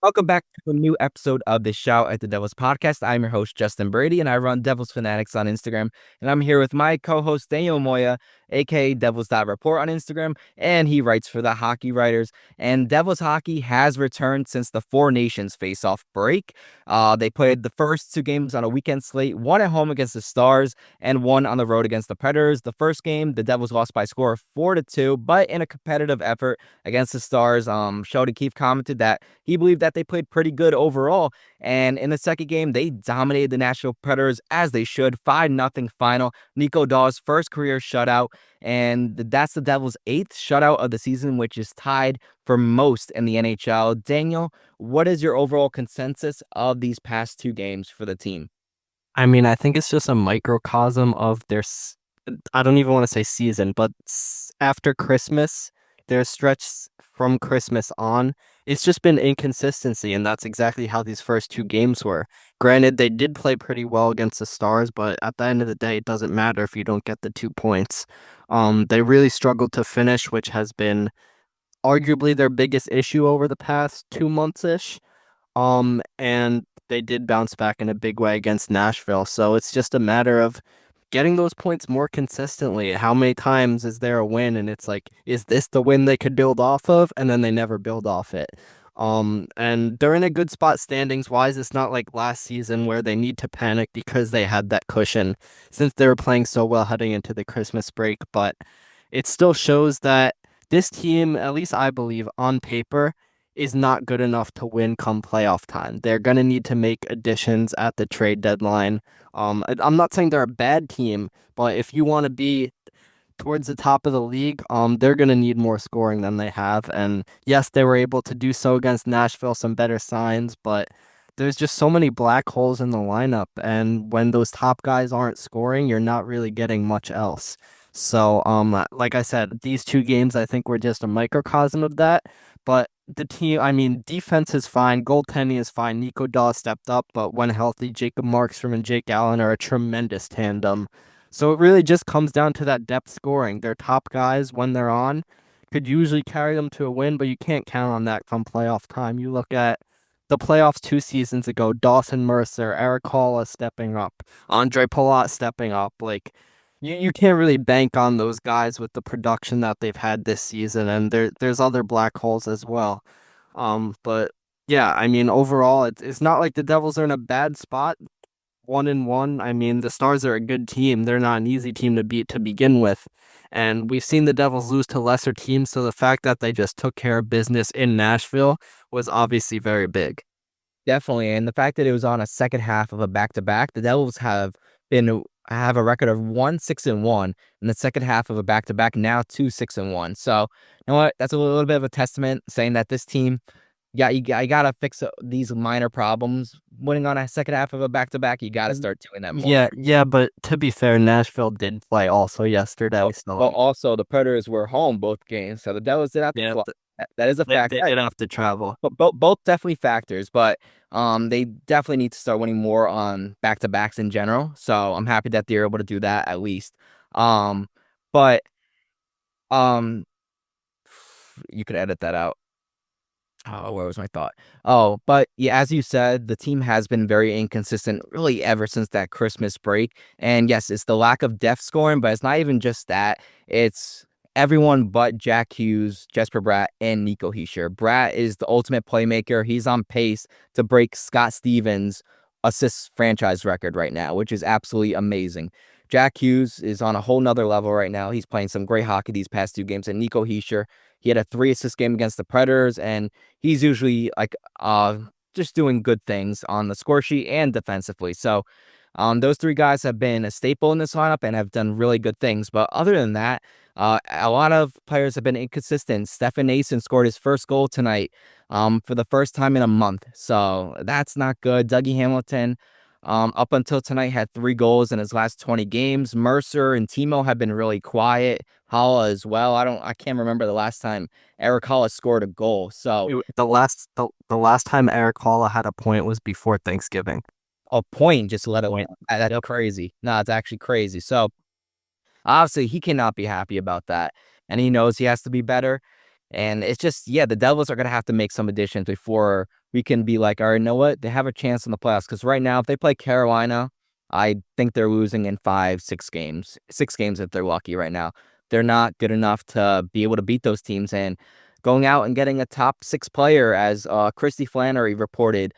Welcome back to a new episode of the Shout at the Devils podcast. I'm your host, Justin Brady, and I run Devils Fanatics on Instagram. And I'm here with my co-host, Daniel Amoia, aka devils.report on Instagram, and he writes for the Hockey Writers. And Devils hockey has returned since the Four Nations face-off break. They played the first two games on a weekend slate, one at home against the Stars and one on the road against the Predators. The first game, the Devils lost by a score of 4-2, but in a competitive effort against the Stars. Sheldon Keefe commented that he believed that they played pretty good overall. And in the second game, they dominated the Nashville Predators as they should. 5-0 final. Nico Dawes' first career shutout. And that's the Devils' eighth shutout of the season, which is tied for most in the NHL. Daniel, what is your overall consensus of these past two games for the team? I mean, I think it's just a microcosm of I don't even want to say season, but after Christmas, their stretch from Christmas on, it's just been inconsistency, and that's exactly how these first two games were. Granted, they did play pretty well against the Stars, but at the end of the day, it doesn't matter if you don't get the 2 points. They really struggled to finish, which has been arguably their biggest issue over the past 2 months-ish. And they did bounce back in a big way against Nashville. So it's just a matter of getting those points more consistently. How many times is there a win and it's like, is this the win they could build off of? And then they never build off it. And they're in a good spot standings wise. It's not like last season where they need to panic because they had that cushion since they were playing so well heading into the Christmas break. But it still shows that this team, at least I believe, on paper, is not good enough to win come playoff time. They're going to need to make additions at the trade deadline. I'm not saying they're a bad team, but if you want to be towards the top of the league, they're going to need more scoring than they have. And yes, they were able to do so against Nashville, some better signs, but there's just so many black holes in the lineup. And when those top guys aren't scoring, you're not really getting much else. So, like I said, these two games I think were just a microcosm of that. But the team, I mean, defense is fine, goaltending is fine. Nico Daw stepped up, but when healthy, Jacob Markstrom and Jake Allen are a tremendous tandem. So it really just comes down to that depth scoring. Their top guys, when they're on, could usually carry them to a win, but you can't count on that come playoff time. You look at the playoffs 2 seasons ago, Dawson Mercer, Eric Halla stepping up, Andre Palat stepping up. Like, you can't really bank on those guys with the production that they've had this season, and there's other black holes as well. But yeah, I mean, overall, it's not like the Devils are in a bad spot. 1-1. I mean, the Stars are a good team. They're not an easy team to beat to begin with. And we've seen the Devils lose to lesser teams, so the fact that they just took care of business in Nashville was obviously very big. Definitely. And the fact that it was on a second half of a back-to-back, the Devils have a record of 1-6-1 in the second half of a back-to-back, now 2-6-1. So, you know what? That's a little bit of a testament saying that this team, yeah, you gotta fix these minor problems. Winning on a second half of a back-to-back, you gotta start doing that more. Yeah, but to be fair, Nashville did play also yesterday, so But also, the Predators were home both games, so the Devils did have to yeah, fly. That is a they, fact. they did have to travel. But both definitely factors, but they definitely need to start winning more on back-to-backs in general. So I'm happy that they're able to do that at least. Um, but um, you could edit that out. Oh, where was my thought? Oh, but yeah, as you said, the team has been very inconsistent really ever since that Christmas break. And yes, it's the lack of depth scoring, but it's not even just that. It's everyone but Jack Hughes, Jesper Bratt, and Nico Hischier. Bratt is the ultimate playmaker. He's on pace to break Scott Stevens' assists franchise record right now, which is absolutely amazing. Jack Hughes is on a whole nother level right now. He's playing some great hockey these past two games. And Nico Hischier, he had a 3-assist game against the Predators, and he's usually like just doing good things on the score sheet and defensively. So those three guys have been a staple in this lineup and have done really good things. But other than that, a lot of players have been inconsistent. Stefan Nason scored his first goal tonight for the first time in a month. So that's not good. Dougie Hamilton, up until tonight, had 3 goals in his last 20 games. Mercer and Timo have been really quiet. Holla as well. I can't remember the last time Eric Holla scored a goal. So The last time Eric Halla had a point was before Thanksgiving. a point just let it. Point. That's Yep. crazy. No, it's actually crazy. So obviously he cannot be happy about that, and he knows he has to be better. And it's just, yeah, the Devils are gonna have to make some additions before we can be like, all right, you know what? They have a chance in the playoffs. Because right now, if they play Carolina, I think they're losing in 5, 6 games. 6 games if they're lucky right now. They're not good enough to be able to beat those teams. And going out and getting a top 6 player, as Christy Flannery reported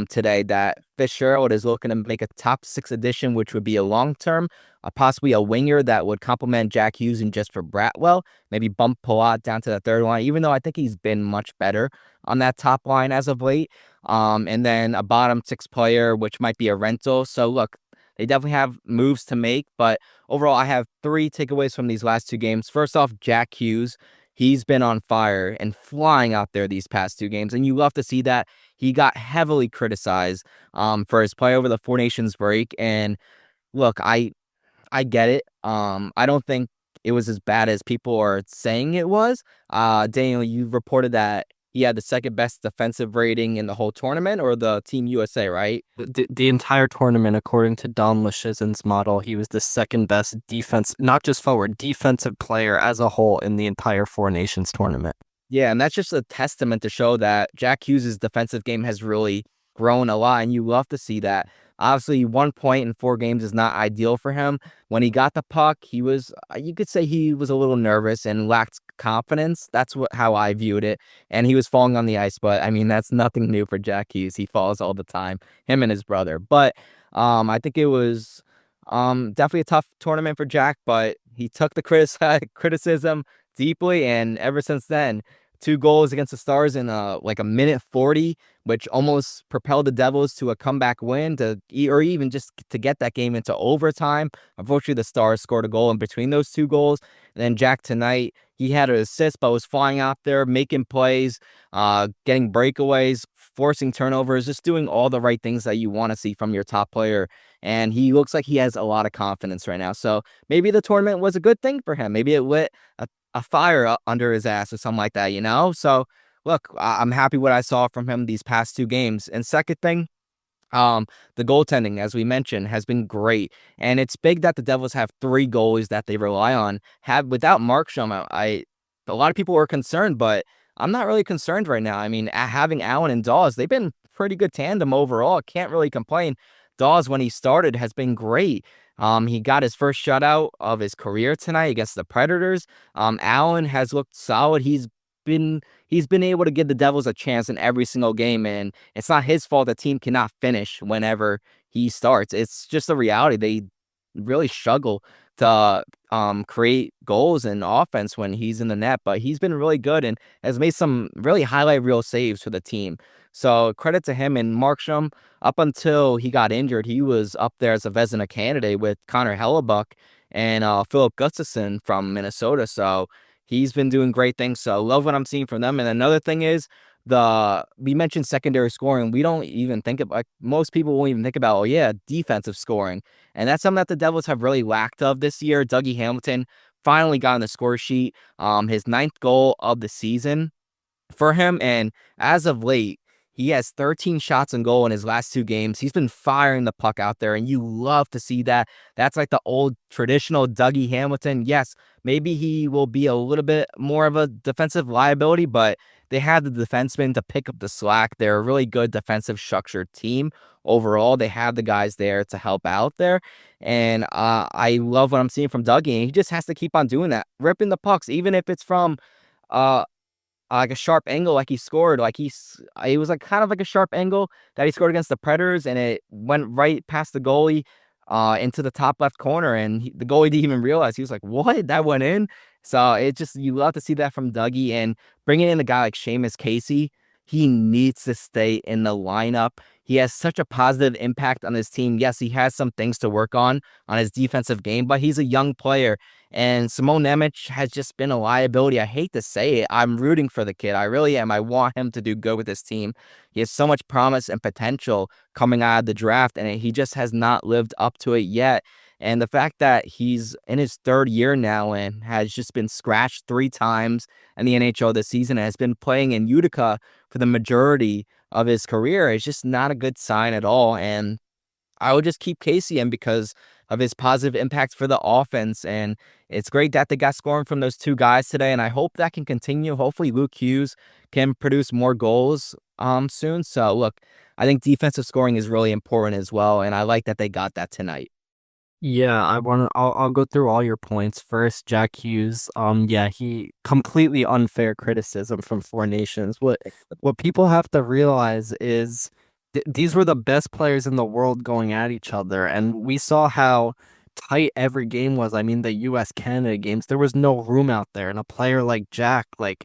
today, that Fitzgerald is looking to make a top 6 addition, which would be a long term, possibly a winger that would complement Jack Hughes and just for Bratwell. Maybe bump Palat down to the third line, even though I think he's been much better on that top line as of late. And then a bottom 6 player, which might be a rental. So look, they definitely have moves to make, but overall, I have 3 takeaways from these last 2 games. First off, Jack Hughes. He's been on fire and flying out there these past 2 games, and you love to see that. He got heavily criticized for his play over the Four Nations break, and look, I get it. I don't think it was as bad as people are saying it was. Daniel, you reported that he had the second best defensive rating in the whole tournament, or the Team USA, right? The entire tournament, according to Don Lashizin's model, he was the second best defense, not just forward, defensive player as a whole in the entire Four Nations tournament. Yeah, and that's just a testament to show that Jack Hughes' defensive game has really grown a lot, and you love to see that. Obviously, 1 point in 4 games is not ideal for him. When he got the puck, he was, you could say he was a little nervous and lacked confidence. That's how I viewed it. And he was falling on the ice, but I mean, that's nothing new for Jack Hughes. He falls all the time, him and his brother. But I think it was definitely a tough tournament for Jack, but he took the criticism deeply, and ever since then, 2 goals against the Stars in like a minute 40, which almost propelled the Devils to a comeback win, or even just to get that game into overtime. Unfortunately, the Stars scored a goal in between those 2 goals. And then Jack tonight, he had an assist, but was flying out there, making plays, getting breakaways, forcing turnovers, just doing all the right things that you want to see from your top player. And he looks like he has a lot of confidence right now. So maybe the tournament was a good thing for him. Maybe it lit a fire under his ass or something like that, you know? So look, I'm happy what I saw from him these past 2 games. And second thing, um, the goaltending, as we mentioned, has been great, and it's big that the Devils have 3 goalies that they rely on. Have without Markstrom, a lot of people were concerned, but I'm not really concerned right now. I mean, having Allen and Dawes, they've been pretty good tandem overall. Can't really complain. Dawes, when he started, has been great. He got his first shutout of his career tonight against the Predators. Allen has looked solid. He's been able to give the Devils a chance in every single game, and it's not his fault the team cannot finish whenever he starts. It's just a reality. They really struggle to create goals and offense when he's in the net, but he's been really good and has made some really highlight reel saves for the team. So credit to him. And Markstrom, up until he got injured, he was up there as a Vezina candidate with Connor Hellebuck and Philip Gustafson from Minnesota. So he's been doing great things. So love what I'm seeing from them. And another thing is we mentioned secondary scoring. We don't even think about, like, most people won't even think about, oh yeah, defensive scoring. And that's something that the Devils have really lacked of this year. Dougie Hamilton finally got on the score sheet. His 9th goal of the season for him. And as of late, he has 13 shots on goal in his last 2 games. He's been firing the puck out there, and you love to see that. That's like the old traditional Dougie Hamilton. Yes, maybe he will be a little bit more of a defensive liability, but they have the defensemen to pick up the slack. They're a really good defensive structured team overall. They have the guys there to help out there. And I love what I'm seeing from Dougie. And he just has to keep on doing that, ripping the pucks, even if it's from uh like a sharp angle, like he scored, it was like kind of like a sharp angle that he scored against the Predators, and it went right past the goalie, into the top left corner, and the goalie didn't even realize. He was like, "What? That went in?" So it just, you love to see that from Dougie, and bringing in a guy like Seamus Casey, he needs to stay in the lineup. He has such a positive impact on his team. Yes, he has some things to work on his defensive game, but he's a young player. And Simone Nemec has just been a liability. I hate to say it. I'm rooting for the kid. I really am. I want him to do good with his team. He has so much promise and potential coming out of the draft, and he just has not lived up to it yet. And the fact that he's in his 3rd year now and has just been scratched 3 times in the NHL this season and has been playing in Utica for the majority of his career is just not a good sign at all. And I would just keep Casey in, because of his positive impact for the offense. And it's great that they got scoring from those two guys today. And I hope that can continue. Hopefully, Luke Hughes can produce more goals soon. So, look, I think defensive scoring is really important as well. And I like that they got that tonight. Yeah, I'll go through all your points. First, Jack Hughes. Yeah, he completely unfair criticism from Four Nations. What people have to realize is these were the best players in the world going at each other, and we saw how tight every game was. I mean, the US Canada games, there was no room out there, and a player like Jack, like,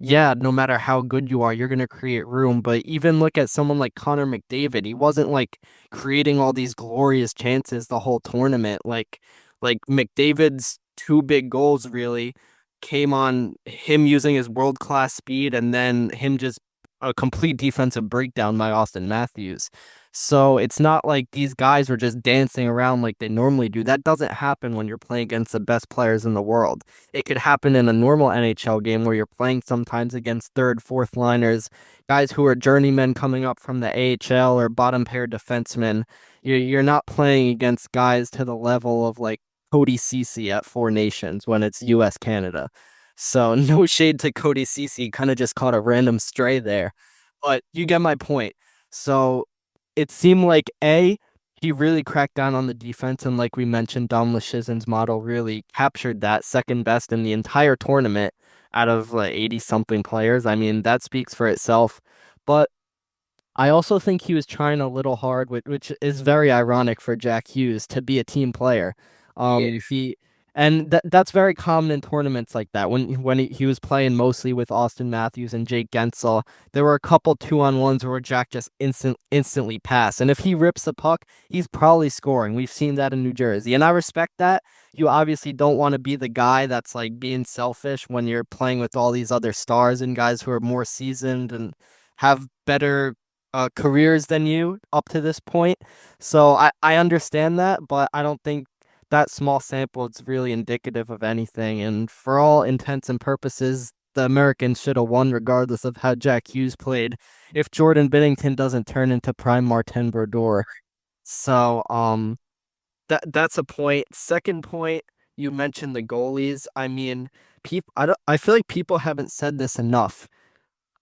yeah, no matter how good you are, you're gonna create room. But even look at someone like Connor McDavid. He wasn't like creating all these glorious chances the whole tournament. Like McDavid's two big goals really came on him using his world-class speed and then him just a complete defensive breakdown by Austin Matthews. So it's not like these guys were just dancing around like they normally do. That doesn't happen when you're playing against the best players in the world. It could happen in a normal NHL game where you're playing sometimes against third, fourth liners, guys who are journeymen coming up from the AHL or bottom pair defensemen. You're not playing against guys to the level of like Cody Ceci at Four Nations when it's US Canada. So no shade to Cody Ceci, kind of just caught a random stray there. But you get my point. So it seemed like he really cracked down on the defense, and like we mentioned, Dom Lushizin's model really captured that second best in the entire tournament out of like 80 something players. I mean, that speaks for itself. But I also think he was trying a little hard, which is very ironic for Jack Hughes to be a team player. Yeah. He and that's very common in tournaments like that. When he was playing mostly with Austin Matthews and Jake Gensel, there were a couple 2-on-1s where Jack just instantly passed. And if he rips the puck, he's probably scoring. We've seen that in New Jersey, and I respect that. You obviously don't want to be the guy that's like being selfish when you're playing with all these other stars and guys who are more seasoned and have better careers than you up to this point. So I understand that, but I don't think that small sample is really indicative of anything. And for all intents and purposes, the Americans should have won regardless of how Jack Hughes played if Jordan Binnington doesn't turn into prime Martin Brodeur. So that's a point. Second point, you mentioned the goalies. I mean, I feel like people haven't said this enough.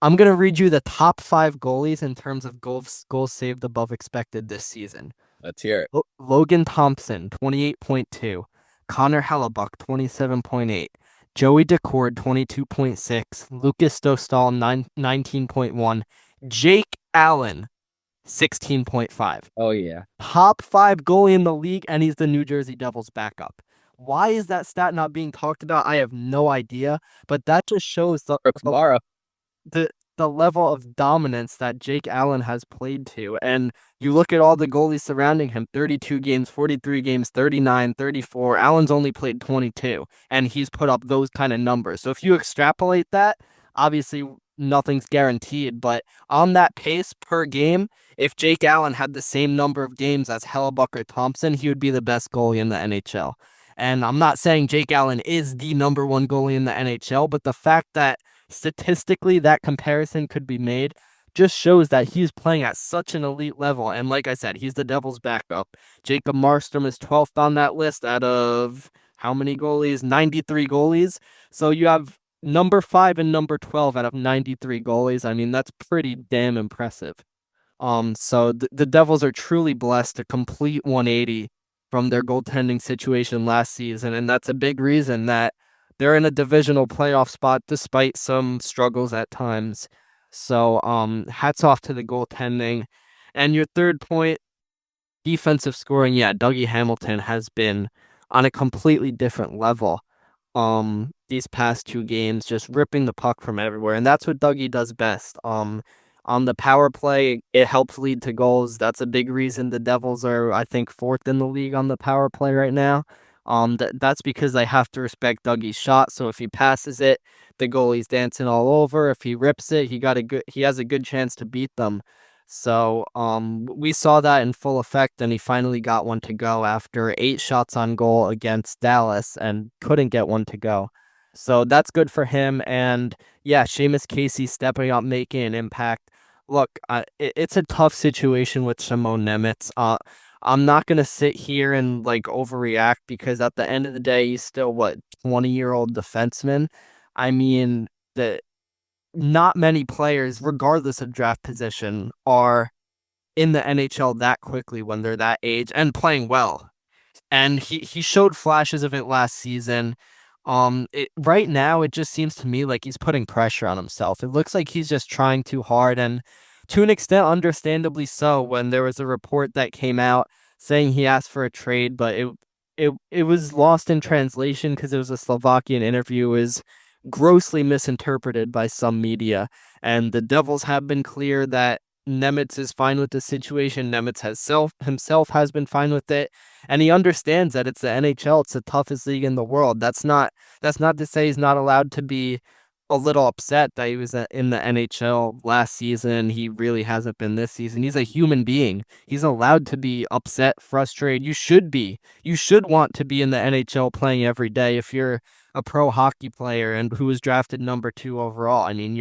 I'm gonna read you the top 5 goalies in terms of goals saved above expected this season. Let's hear it. Logan Thompson, 28.2. Connor Hellebuck, 27.8. Joey Decord, 22.6. Lucas Dostal, 19.1. Jake Allen, 16.5. Oh, yeah. Top 5 goalie in the league, and he's the New Jersey Devils backup. Why is that stat not being talked about? I have no idea, but that just shows Brooks Mara. the the level of dominance that Jake Allen has played to. And you look at all the goalies surrounding him, 32 games, 43 games, 39, 34. Allen's only played 22, and he's put up those kind of numbers. So if you extrapolate that, obviously nothing's guaranteed, but on that pace per game, if Jake Allen had the same number of games as Hellebuck or Thompson, he would be the best goalie in the NHL. And I'm not saying Jake Allen is the number one goalie in the NHL, but the fact that statistically that comparison could be made just shows that he's playing at such an elite level. And like I said, he's the Devils' backup. Jacob Markstrom is 12th on that list out of how many goalies? 93 goalies. So you have number 5 and number 12 out of 93 goalies. I mean, that's pretty damn impressive. So the Devils are truly blessed to complete 180 from their goaltending situation last season, and that's a big reason that they're in a divisional playoff spot despite some struggles at times. So, hats off to the goaltending. And your third point, defensive scoring, yeah, Dougie Hamilton has been on a completely different level. These past 2 games, just ripping the puck from everywhere, and that's what Dougie does best. On the power play, it helps lead to goals. That's a big reason the Devils are, I think, 4th in the league on the power play right now. That's because they have to respect Dougie's shot. So if he passes it, the goalie's dancing all over. If he rips it, he has a good chance to beat them. So we saw that in full effect, and he finally got one to go after 8 shots on goal against Dallas and couldn't get one to go. So that's good for him. And yeah, Seamus Casey stepping up, making an impact. Look, it's a tough situation with Simone Nemec. I'm not gonna sit here and like overreact because at the end of the day, he's still what 20-year-old defenseman. I mean, the not many players, regardless of draft position, are in the NHL that quickly when they're that age and playing well. And he showed flashes of it last season. Right now it just seems to me like he's putting pressure on himself. It looks like he's just trying too hard, and to an extent, understandably so. When there was a report that came out saying he asked for a trade, but it was lost in translation because it was a Slovakian interview, is grossly misinterpreted by some media. And the Devils have been clear that Nemec is fine with the situation. Nemec has himself has been fine with it, and he understands that it's the NHL. It's the toughest league in the world. That's not to say he's not allowed to be a little upset that he was in the NHL last season. He really hasn't been this season. He's a human being. He's allowed to be upset, frustrated. You should be. You should want to be in the NHL playing every day if you're a pro hockey player and who was drafted number 2 overall. I mean,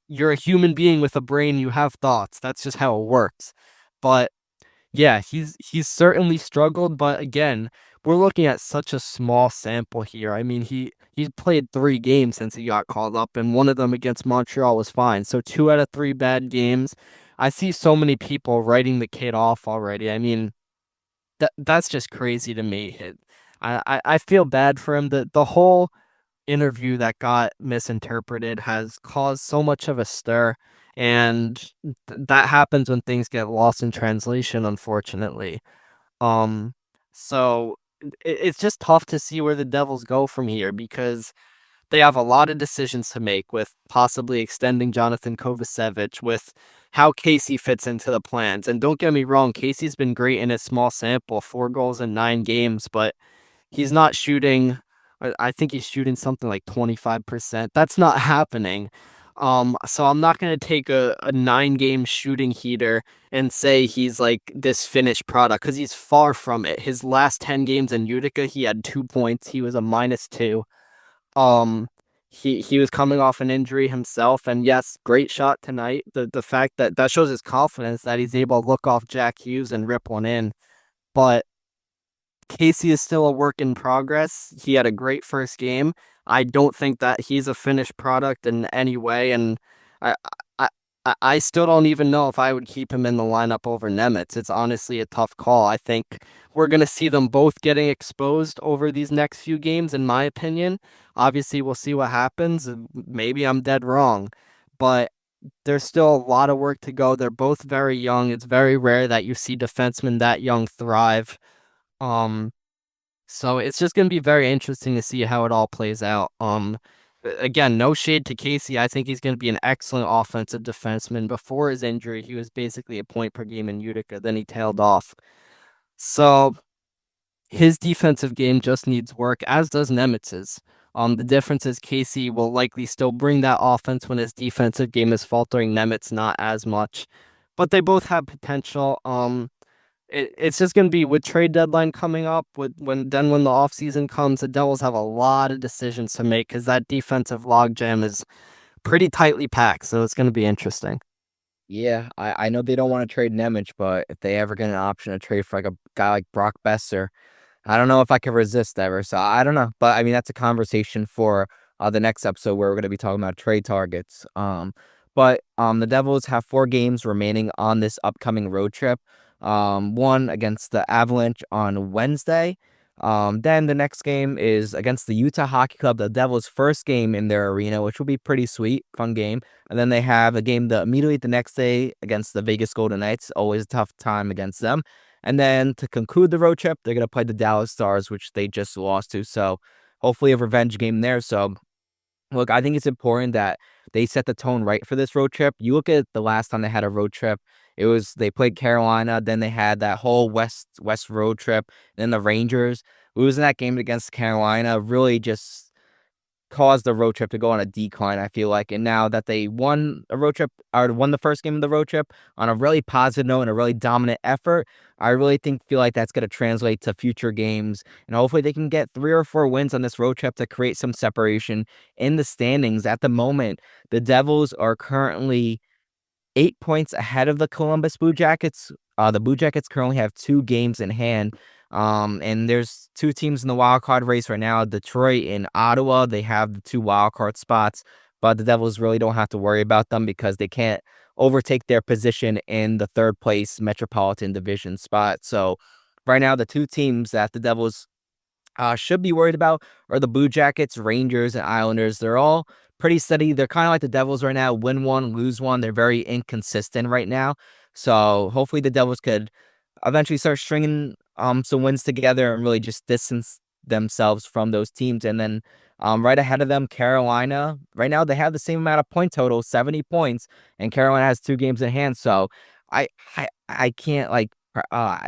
you're a human being with a brain. You have thoughts. That's just how it works. But yeah, he's certainly struggled, but again, we're looking at such a small sample here. I mean, he's played 3 games since he got called up, and one of them against Montreal was fine. So 2 out of 3 bad games. I see so many people writing the kid off already. I mean, that's just crazy to me. I feel bad for him. The whole interview that got misinterpreted has caused so much of a stir, and that happens when things get lost in translation, unfortunately. Um, so it's just tough to see where the Devils go from here because they have a lot of decisions to make with possibly extending Jonathan Kovacevic, with how Casey fits into the plans. And don't get me wrong, Casey's been great in a small sample, 4 goals in 9 games, but he's not shooting. I think he's shooting something like 25%. That's not happening. So I'm not gonna take a 9 game shooting heater and say he's like this finished product because he's far from it. His last 10 games in Utica, he had 2 points. He was a -2. Um, he was coming off an injury himself, and yes, great shot tonight. The fact that shows his confidence that he's able to look off Jack Hughes and rip one in, but Casey is still a work in progress. He had a great first game. I don't think that he's a finished product in any way, and I I I still don't even know if I would keep him in the lineup over Nemec. It's honestly a tough call. I think we're gonna see them both getting exposed over these next few games, in my opinion. Obviously, we'll see what happens. Maybe I'm dead wrong, but there's still a lot of work to go. They're both very young. It's very rare that you see defensemen that young thrive. Um, so it's just gonna be very interesting to see how it all plays out. Again, no shade to Casey. I think he's gonna be an excellent offensive defenseman. Before his injury, he was basically a point per game in Utica. Then he tailed off. So his defensive game just needs work, as does Nemec's. The difference is Casey will likely still bring that offense when his defensive game is faltering. Nemec not as much, but they both have potential. It's just gonna be with trade deadline coming up, with when the off season comes, the Devils have a lot of decisions to make because that defensive logjam is pretty tightly packed. So it's gonna be interesting. Yeah, I know they don't want to trade Nemec, but if they ever get an option to trade for like a guy like Brock Besser, I don't know if I could resist ever. So I don't know, but I mean that's a conversation for the next episode where we're going to be talking about trade targets. But the Devils have 4 games remaining on this upcoming road trip. One against the Avalanche on Wednesday. Then the next game is against the Utah Hockey Club, the Devils' first game in their arena, which will be pretty sweet, fun game. And then they have a game immediately the next day against the Vegas Golden Knights. Always a tough time against them. And then to conclude the road trip, they're going to play the Dallas Stars, which they just lost to. So hopefully a revenge game there. So look, I think it's important that they set the tone right for this road trip. You look at the last time they had a road trip, they played Carolina, then they had that whole West road trip, then the Rangers. Losing that game against Carolina really just caused the road trip to go on a decline, I feel like. And now that they won a road trip or won the first game of the road trip on a really positive note and a really dominant effort, I really feel like that's going to translate to future games. And hopefully they can get 3 or 4 wins on this road trip to create some separation in the standings. At the moment, the Devils are currently 8 points ahead of the Columbus Blue Jackets. The Blue Jackets currently have 2 games in hand. And there's 2 teams in the wild card race right now, Detroit and Ottawa. They have the 2 wild card spots, but the Devils really don't have to worry about them because they can't overtake their position in the third place Metropolitan Division spot. So right now, the 2 teams that the Devils should be worried about are the Blue Jackets, Rangers, and Islanders. They're all pretty steady. They're kind of like the Devils right now, win one, lose one. They're very inconsistent right now. So hopefully the Devils could eventually start stringing some wins together and really just distance themselves from those teams. And then right ahead of them, Carolina. Right now they have the same amount of point total, 70 points, and Carolina has 2 games in hand. So I can't like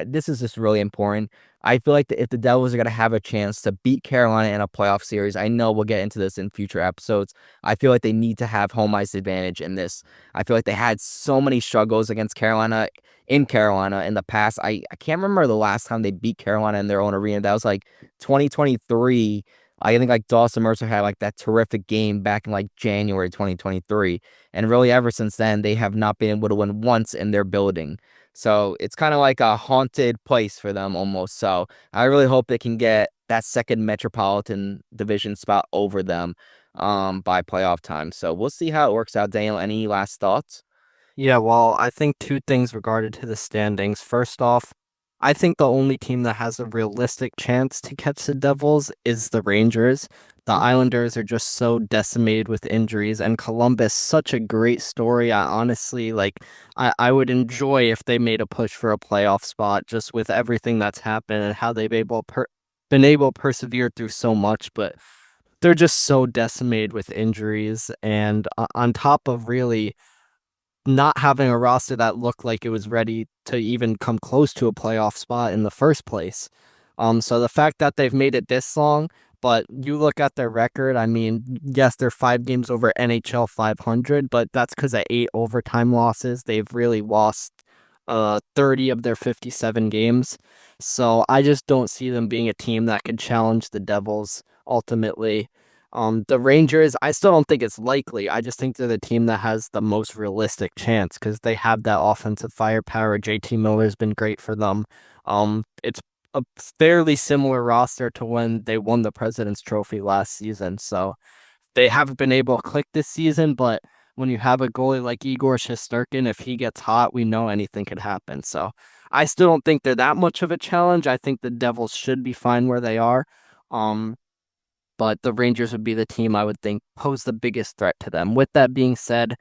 this is just really important. I feel like if the Devils are going to have a chance to beat Carolina in a playoff series, I know we'll get into this in future episodes. I feel like they need to have home ice advantage in this. I feel like they had so many struggles against Carolina in the past. I can't remember the last time they beat Carolina in their own arena. That was like 2023. I think like Dawson Mercer had like that terrific game back in like January 2023. And really ever since then, they have not been able to win once in their building. So it's kind of like a haunted place for them almost. So I really hope they can get that second Metropolitan Division spot over them by playoff time. So we'll see how it works out. Daniel, any last thoughts? Yeah, well, I think two things regarding to the standings. First off, I think the only team that has a realistic chance to catch the Devils is the Rangers. The Islanders are just so decimated with injuries, and Columbus, such a great story. I honestly I would enjoy if they made a push for a playoff spot just with everything that's happened and how they've been able to persevere through so much, but they're just so decimated with injuries and on top of really not having a roster that looked like it was ready to even come close to a playoff spot in the first place. So the fact that they've made it this long, but you look at their record, I mean, yes, they're 5 games over NHL 500, but that's because of 8 overtime losses. They've really lost 30 of their 57 games. So I just don't see them being a team that could challenge the Devils ultimately. The Rangers, I still don't think it's likely. I just think they're the team that has the most realistic chance because they have that offensive firepower. JT Miller's been great for them. It's a fairly similar roster to when they won the President's Trophy last season. So they haven't been able to click this season, but when you have a goalie like Igor Shesterkin, if he gets hot, we know anything could happen. So I still don't think they're that much of a challenge. I think the Devils should be fine where they are. Um, but the Rangers would be the team I would think pose the biggest threat to them. With that being said,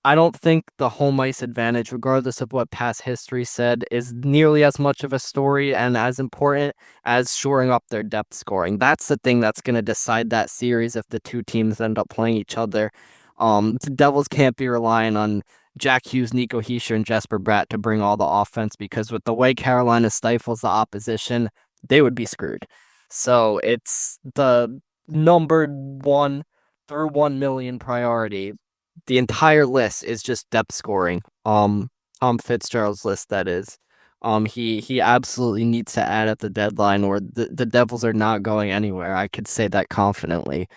I don't think the home ice advantage, regardless of what past history said, is nearly as much of a story and as important as shoring up their depth scoring. That's the thing that's going to decide that series if the two teams end up playing each other. The Devils can't be relying on Jack Hughes, Nico Hischier, and Jesper Bratt to bring all the offense because with the way Carolina stifles the opposition, they would be screwed. So it's the number one through 1 million priority. The entire list is just depth scoring. Tom Fitzgerald's list, that is. He absolutely needs to add at the deadline, or the Devils are not going anywhere. I could say that confidently.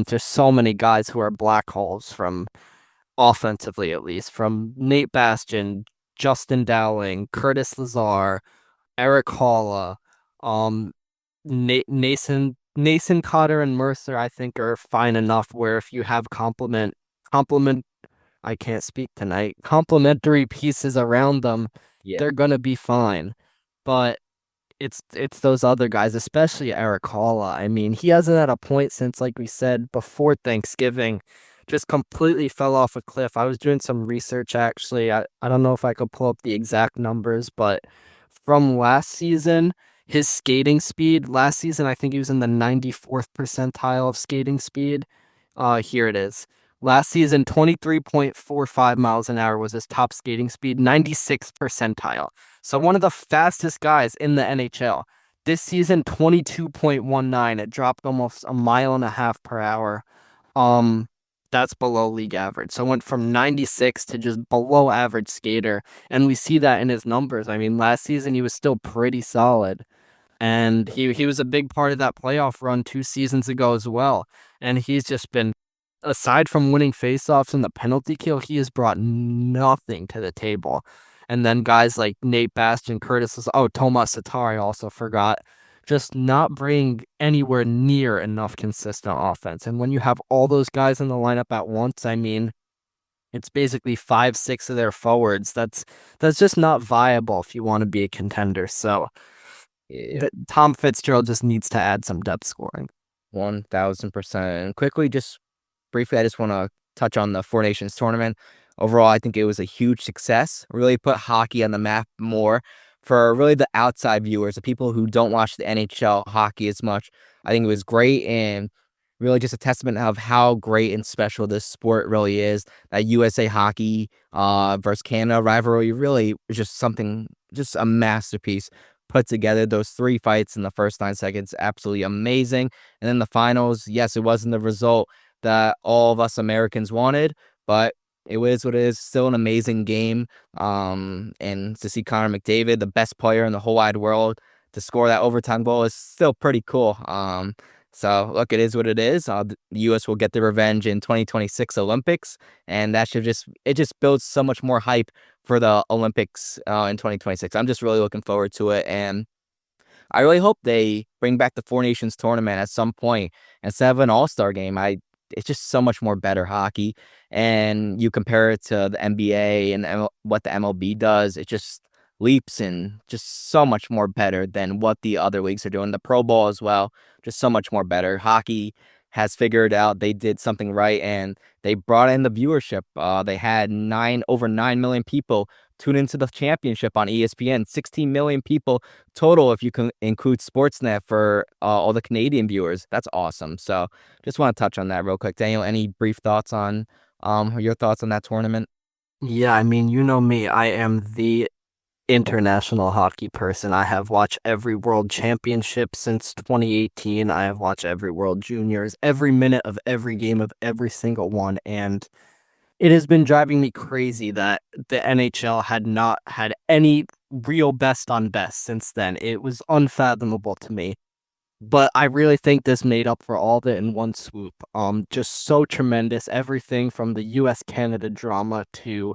There's so many guys who are black holes from offensively, at least, from Nate Bastian, Justin Dowling, Curtis Lazar, Eric Halla, um, Nason Cotter and Mercer, I think, are fine enough. Where if you have complement I can't speak tonight. Complementary pieces around them, Yeah. they're gonna be fine. But it's those other guys, especially Eric Halla. I mean, he hasn't had a point since, like we said, before Thanksgiving. Just completely fell off a cliff. I was doing some research actually. I don't know if I could pull up the exact numbers, but from last season, his skating speed, last season I think he was in the 94th percentile of skating speed. Here it is. Last season, 23.45 miles an hour was his top skating speed, 96th percentile. So one of the fastest guys in the NHL. This season, 22.19. It dropped almost a mile and a half per hour. Um, that's below league average. So it went from 96 to just below average skater. And we see that in his numbers. I mean, last season he was still pretty solid. And he was a big part of that playoff run 2 seasons ago as well. And he's just been aside from winning faceoffs and the penalty kill, he has brought nothing to the table. And then guys like Nate Bastion, Tomas Tatar, I also forgot, just not bring anywhere near enough consistent offense. And when you have all those guys in the lineup at once, I mean, it's basically 5, 6 of their forwards. That's just not viable if you want to be a contender. So Yeah, Tom Fitzgerald just needs to add some depth scoring. 1000%. And quickly, just briefly, I just want to touch on the Four Nations tournament. Overall, I think it was a huge success. Really put hockey on the map more for really the outside viewers, the people who don't watch the NHL hockey as much. I think it was great and really just a testament of how great and special this sport really is. That USA hockey versus Canada rivalry really is just something, just a masterpiece put together. Those three fights in the first 9 seconds, absolutely amazing. And then the finals, yes, it wasn't the result that all of us Americans wanted, but it was what it is. Still an amazing game. And to see Connor McDavid, the best player in the whole wide world, to score that overtime goal is still pretty cool. So look, it is what it is. The U.S. will get the revenge in 2026 Olympics, and that should just builds so much more hype for the Olympics in 2026. I'm just really looking forward to it, and I really hope they bring back the Four Nations tournament at some point instead of an All-Star game. It's just so much more better hockey, and you compare it to the NBA and what the MLB does, it just leaps and just so much more better than what the other leagues are doing. The Pro Bowl as well, just so much more better. Hockey has figured out they did something right, and they brought in the viewership. They had over 9 million people tune into the championship on ESPN. 16 million people total if you can include Sportsnet for all the Canadian viewers. That's awesome. So just want to touch on that real quick. Daniel, any brief thoughts on your thoughts on that tournament? Yeah, I mean, you know me. I am the international hockey person. I have watched every world championship since 2018. I have watched every world juniors, every minute of every game of every single one. And it has been driving me crazy that the NHL had not had any real best on best since then. It was unfathomable to me. But I really think this made up for all of it in one swoop. Just so tremendous. Everything from the US Canada drama to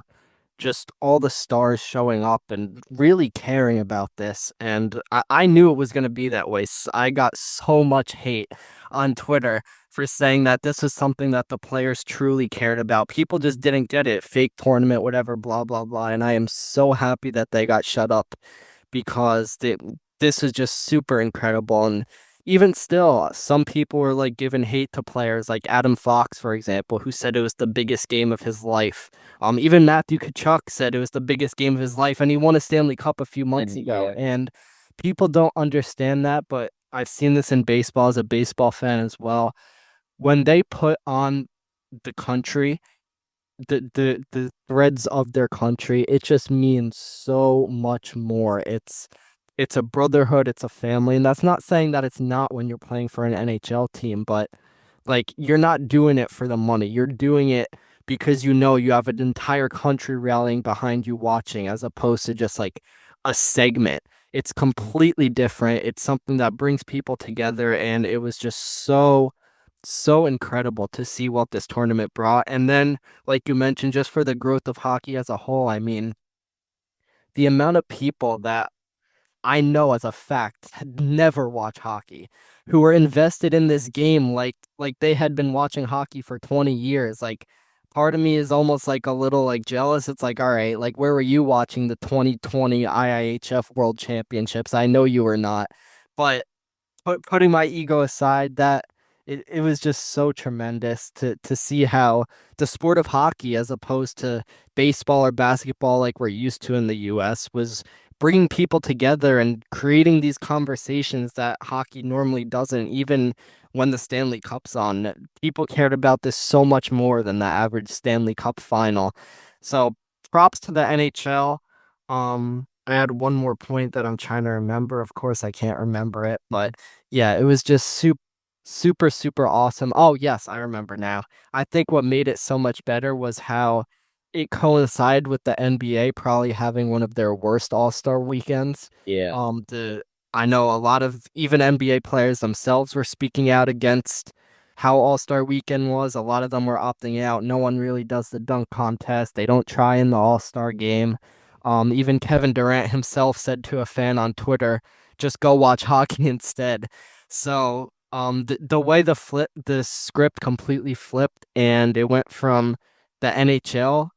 just all the stars showing up and really caring about this. And I knew it was going to be that way. I got so much hate on Twitter for saying that this was something that the players truly cared about. People just didn't get it. Fake tournament, whatever, blah, blah, blah. And I am so happy that they got shut up because this is just super incredible. And even still, some people were like giving hate to players like Adam Fox, for example, who said it was the biggest game of his life. Even Matthew Tkachuk said it was the biggest game of his life, and he won a Stanley Cup a few months And ago. yeah, And people don't understand that, but I've seen this in baseball as a baseball fan as well. When they put on the country, the threads of their country, it just means so much more. It's a brotherhood, it's a family, and that's not saying that it's not when you're playing for an NHL team, but like you're not doing it for the money. You're doing it because you know you have an entire country rallying behind you watching as opposed to just like a segment. It's completely different. It's something that brings people together and it was just so incredible to see what this tournament brought. And then like you mentioned just for the growth of hockey as a whole, I mean, the amount of people that I know as a fact had never watched hockey, who were invested in this game like they had been watching hockey for 20 years. Like part of me is almost like a little like jealous. It's like, all right, like where were you watching the 2020 IIHF World Championships? I know you were not. But putting my ego aside, that it was just so tremendous to see how the sport of hockey, as opposed to baseball or basketball like we're used to in the U.S., was bringing people together and creating these conversations that hockey normally doesn't. Even when the Stanley Cup's on, people cared about this so much more than the average Stanley Cup final. So props to the NHL. I had one more point that I'm trying to remember. Of course, I can't remember it, but yeah, it was just super awesome. Oh, yes, I remember now. I think what made it so much better was how it coincided with the NBA probably having one of their worst All-Star weekends. yeah, The I know a lot of even NBA players themselves were speaking out against how All-Star Weekend was. A lot of them were opting out. No one really does the dunk contest. They don't try in the All-Star game. Even Kevin Durant himself said to a fan on Twitter, just go watch hockey instead. So, the way the script completely flipped, and it went from the NHL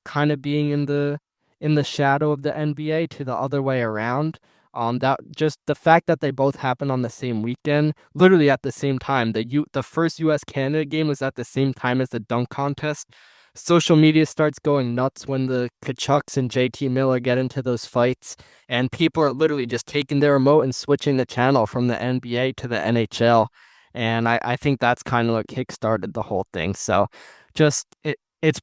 kind of being in the shadow of the NBA to the other way around. That just the fact that they both happened on the same weekend, literally at the same time. The first U.S. Canada game was at the same time as the dunk contest. Social media starts going nuts when the Kachucks and JT Miller get into those fights, and people are literally just taking their remote and switching the channel from the NBA to the NHL. And I think that's kind of what kickstarted the whole thing. So just it's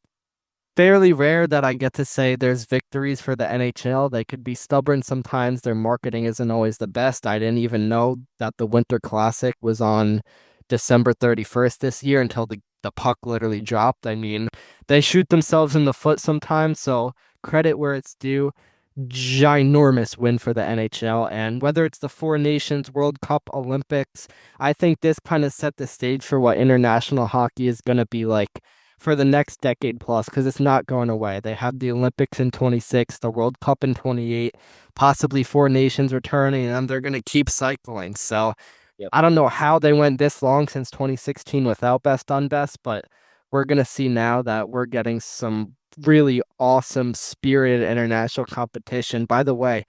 fairly rare that I get to say there's victories for the NHL. They could be stubborn sometimes. Their marketing isn't always the best. I didn't even know that the Winter Classic was on December 31st this year until the puck literally dropped. I mean, they shoot themselves in the foot sometimes, so credit where it's due. Ginormous win for the NHL. And whether it's the Four Nations, World Cup, Olympics, I think this kind of set the stage for what international hockey is going to be like for the next decade plus, because it's not going away. They have the Olympics in 26, the World Cup in 28, possibly Four Nations returning, and they're going to keep cycling. So Yep. I don't know how they went this long since 2016 without best on best, but we're going to see now that we're getting some really awesome spirited international competition. By the way,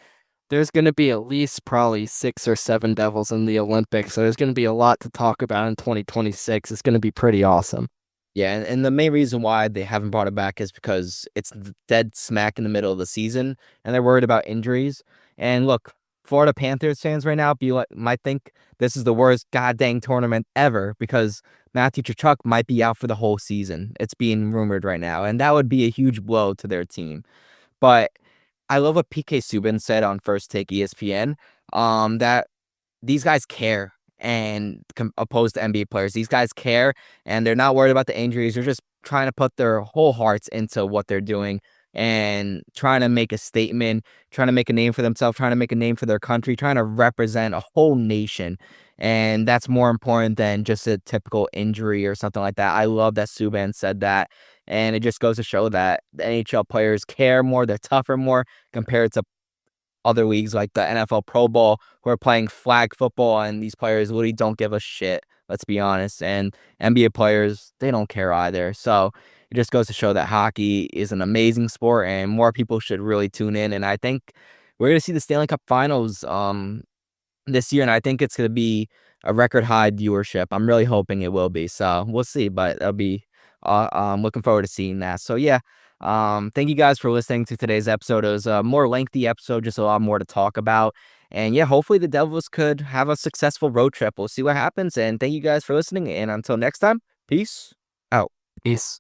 there's going to be at least probably 6 or 7 Devils in the Olympics, so there's going to be a lot to talk about in 2026. It's going to be pretty awesome. Yeah, and the main reason why they haven't brought it back is because it's dead smack in the middle of the season, and they're worried about injuries. And look, Florida Panthers fans right now might think this is the worst goddamn tournament ever because Matthew Tkachuk might be out for the whole season. It's being rumored right now, and that would be a huge blow to their team. But I love what PK Subban said on First Take ESPN. That these guys care and opposed to NBA players. These guys care and they're not worried about the injuries. They're just trying to put their whole hearts into what they're doing and trying to make a statement, trying to make a name for themselves, trying to make a name for their country, trying to represent a whole nation. And that's more important than just a typical injury or something like that. I love that Subban said that. And it just goes to show that the NHL players care more, they're tougher more compared to other leagues like the NFL Pro Bowl who are playing flag football, and these players literally don't give a shit. Let's be honest. And NBA players, they don't care either. So it just goes to show that hockey is an amazing sport, and more people should really tune in. And I think we're gonna see the Stanley Cup Finals this year, and I think it's gonna be a record high viewership. I'm really hoping it will be. So we'll see, but I'll be looking forward to seeing that. So yeah, thank you guys for listening to today's episode. It was a more lengthy episode, just a lot more to talk about. And yeah, hopefully the Devils could have a successful road trip. We'll see what happens. And thank you guys for listening. And until next time, peace out. Peace.